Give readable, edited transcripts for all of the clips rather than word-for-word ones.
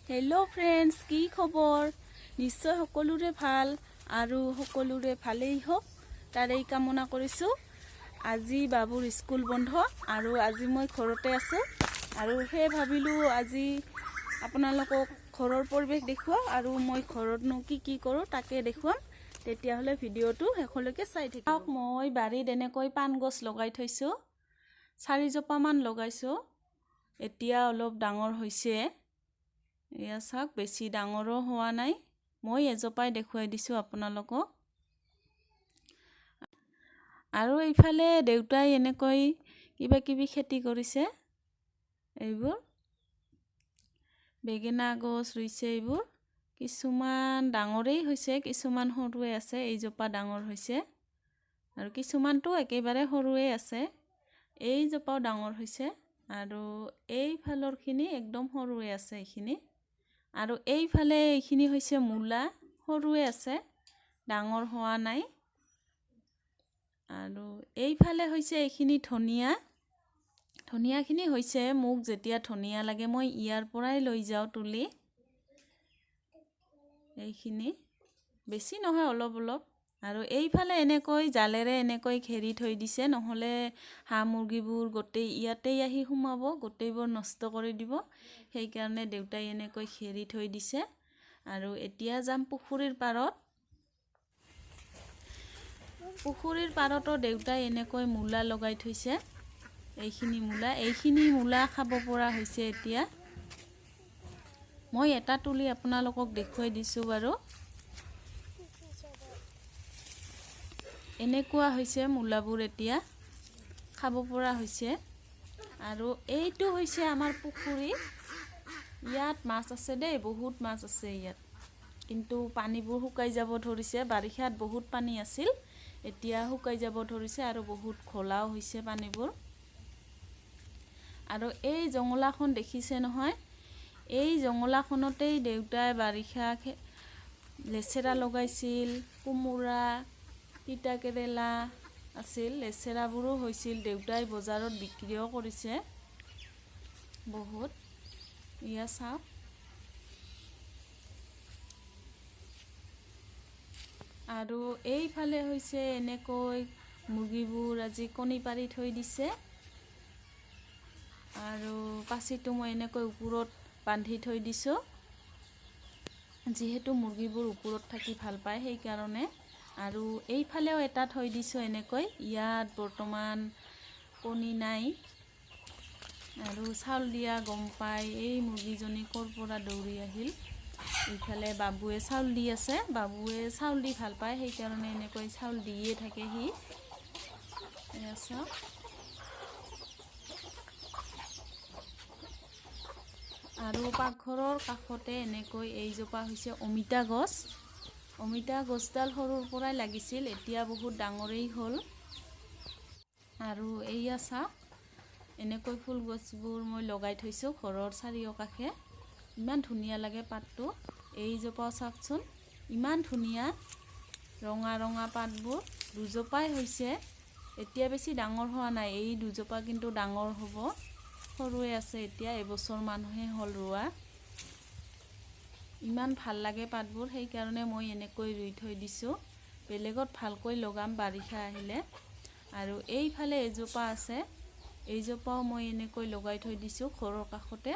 Hello friends की खबर निश्चय सकलोरे ভাল আৰু সকলোৰে ভালেই হোক তাৰেই কামনা কৰিছো। আজি বাবুৰ স্কুল বন্ধ আৰু আজি মই ঘৰতে আছো আৰু হে ভাবিলো আজি আপোনালোকক ঘৰৰ পৰিবেশ দেখুৱা আৰু মই ঘৰতনো কি কৰো তাকে দেখুৱাম। তেতিয়া হলে ভিডিওটো শেষলৈকে চাই থাকিব। মই বাৰীত এনেকৈ পান গছ লগাই থৈছো, 4 জোপা মান লগাইছো। এতিয়া অলপ ডাঙৰ হৈছে। এয়া চাওক বেছি ডাঙৰো হোৱা নাই। মই এজোপাই দেখুৱাই দিছো আপোনালোকক। আৰু এইফালে দেউতাই এনেকৈ কিবা খেতি কৰিছে। এইবোৰ বেগেনা গছ ৰুইছে। এইবোৰ কিছুমান ডাঙৰেই হৈছে, কিছুমান সৰুৱে আছে। এইজোপা ডাঙৰ হৈছে আৰু কিছুমানটো একেবাৰে সৰুৱে আছে। এই জোপাও ডাঙৰ হৈছে আৰু এই ফালৰখিনি একদম সৰুৱে আছে এইখিনি। আৰু এইফালে এইখিনি হৈছে মূলা, সৰুৱে আছে, ডাঙৰ হোৱা নাই। আৰু এইফালে হৈছে এইখিনি ধনিয়া। ধনিয়াখিনি হৈছে মোক যেতিয়া ধনিয়া লাগে মই ইয়াৰ পৰাই লৈ যাওঁ তুলি। এইখিনি বেছি নহয়, অলপ অলপ। আৰু এইফালে এনেকৈ জালেৰে এনেকৈ ঘেৰি থৈ দিছে, নহলে হাঁহ মুৰ্গীবোৰ গোটেই ইয়াতেই আহি সোমাব, গোটেইবোৰ নষ্ট কৰি দিব। সেইকাৰণে দেউতাই এনেকৈ ঘেৰি থৈ দিছে। আৰু এতিয়া যাম পুখুৰীৰ পাৰত। পুখুৰীৰ পাৰতো দেউতাই এনেকৈ মূলা লগাই থৈছে। এইখিনি মূলা খাব পৰা হৈছে এতিয়া। মই এটা তুলি আপোনালোকক দেখুৱাই দিছো বাৰু। এনেকুৱা হৈছে মূলাবোৰ, এতিয়া খাব পৰা হৈছে। আৰু এইটো হৈছে আমাৰ পুখুৰী। ইয়াত মাছ আছে দেই, বহুত মাছ আছে ইয়াত। কিন্তু পানীবোৰ শুকাই যাব ধৰিছে। বাৰিষাত বহুত পানী আছিল, এতিয়া শুকাই যাব ধৰিছে আৰু বহুত ঘোলাও হৈছে পানীবোৰ। আৰু এই জঙলাখন দেখিছে নহয়, এই জঙলাখনতেই দেউতাই বাৰিষা লেচেৰা লগাইছিল, কোমোৰা, তিতা কেৰেলা আছিল। লেচেৰাবোৰো হৈছিল, দেউতাই বজাৰত বিক্ৰীও কৰিছে বহুত। ইয়া চাওক। আৰু এইফালে হৈছে এনেকৈ মুৰ্গীবোৰ আজি কণী পাৰি থৈ দিছে। আৰু পাচিটো মই এনেকৈ ওপৰত বান্ধি থৈ দিছো, যিহেতু মুৰ্গীবোৰ ওপৰত থাকি ভাল পায় সেইকাৰণে। আৰু এইফালেও এটা থৈ দিছো এনেকৈ। ইয়াত বৰ্তমান কণী নাই। আৰু চাউল দিয়া গম পাই এই মুৰ্গীজনী ক'ৰ পৰা দৌৰি আহিল। এইফালে বাবুৱে চাউল দি আছে। বাবুৱে চাউল দি ভাল পায়, সেইকাৰণে এনেকৈ চাউল দিয়ে থাকে সি। আৰু পাকঘৰৰ কাষতে এনেকৈ এইজোপা হৈছে অমিতা গছ। অমিতা গছডাল সৰুৰ পৰাই লাগিছিল, এতিয়া বহুত ডাঙৰেই হ'ল। আৰু এইয়া চাওক, এনেকৈ ফুল গছবোৰ মই লগাই থৈছো ঘৰৰ চাৰিওকাষে। ইমান ধুনীয়া লাগে পাতটো। এইজোপাও চাওকচোন, ইমান ধুনীয়া ৰঙা ৰঙা পাতবোৰ। দুজোপাই হৈছে, এতিয়া বেছি ডাঙৰ হোৱা নাই। এই দুজোপা কিন্তু ডাঙৰ হ'ব, সৰুৱে আছে এতিয়া, এবছৰ মানুহে হ'ল ৰোৱা। ইমান ভাল লাগে পাতবোৰ, সেইকাৰণে মই এনেকৈ ৰুই থৈ দিছো। বেলেগত ভালকৈ লগাম বাৰিষা আহিলে। আৰু এইফালে এজোপা আছে, এইজোপাও মই এনেকৈ লগাই থৈ দিছো ঘৰৰ কাষতে।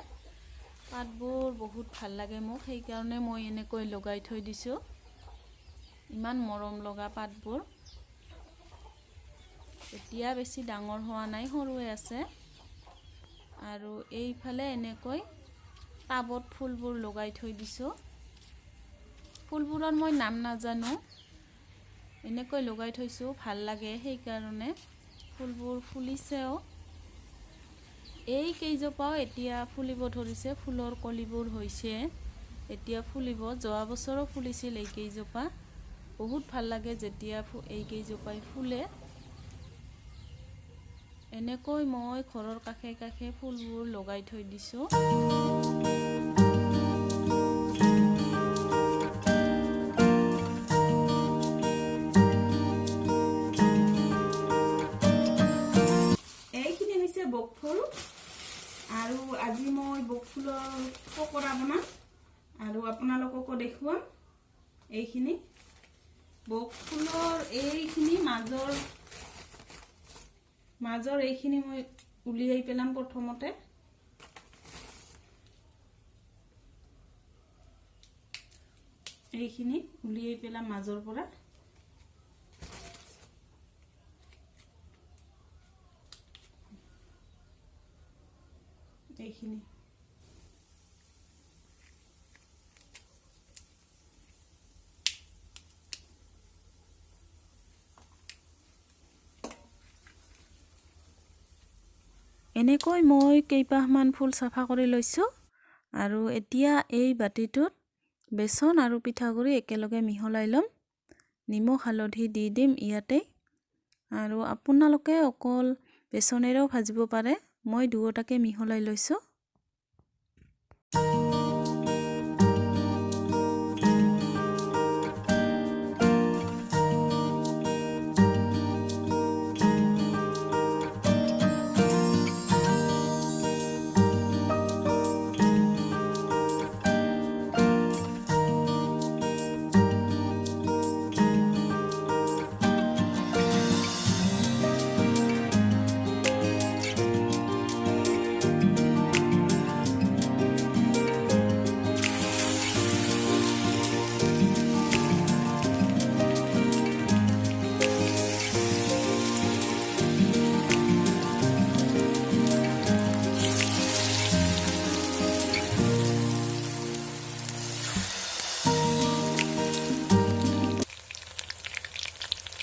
পাতবোৰ বহুত ভাল লাগে মোক, সেইকাৰণে মই এনেকৈ লগাই থৈ দিছো। ইমান মৰম লগা পাতবোৰ। এতিয়া বেছি ডাঙৰ হোৱা নাই, সৰুৱে আছে। আৰু এইফালে এনেকৈ টাবত ফুলবোৰ লগাই থৈ দিছো। ফুলবোৰৰ মই নাম নাজানো, এনেকৈ লগাই থৈছো, ভাল লাগে সেইকাৰণে। ফুলবোৰ ফুলিছেও। এই কেইজোপাও এতিয়া ফুলিব ধৰিছে, ফুলৰ কলিবোৰ হৈছে, এতিয়া ফুলিব। যোৱা বছৰো ফুলিছিল এই কেইজোপা। বহুত ভাল লাগে যেতিয়া এই কেইজোপাই ফুলে। এনেকৈ মই ঘৰৰ কাষে কাষে ফুলবোৰ লগাই থৈ দিছো। এইখিনি হৈছে বক ফুল। আৰু আজি মই বক ফুলৰ পকৰা বনাম। আৰু আপোনালোককো দেখুৱাম এইখিনি বক ফুলৰ এইখিনি মাজৰ এইখিনি মই উলিয়াই পেলাম প্ৰথমতে এইখিনি উলিয়াই পেলাম মাজৰ পৰা এইখিনি এনেকৈ মই কেইপাহমান ফুল চাফা কৰি লৈছোঁ আৰু এতিয়া এই বাটিটোত বেচন আৰু পিঠাগুড়ি একেলগে মিহলাই ল'ম নিমখ হালধি দি দিম ইয়াতে আৰু আপোনালোকে অকল বেচনেৰেও ভাজিব পাৰে মই দুয়োটাকে মিহলাই লৈছোঁ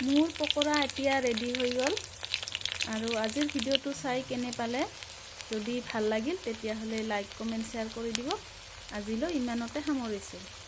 মোৰ পকৰা এতিয়া ৰেডি হৈ গ'ল আৰু আজিৰ ভিডিঅ'টো চাই কেনে পালে যদি ভাল লাগিল তেতিয়াহ'লে লাইক কমেণ্ট শ্বেয়াৰ কৰি দিব আজিলৈ ইমানতে সামৰিছোঁ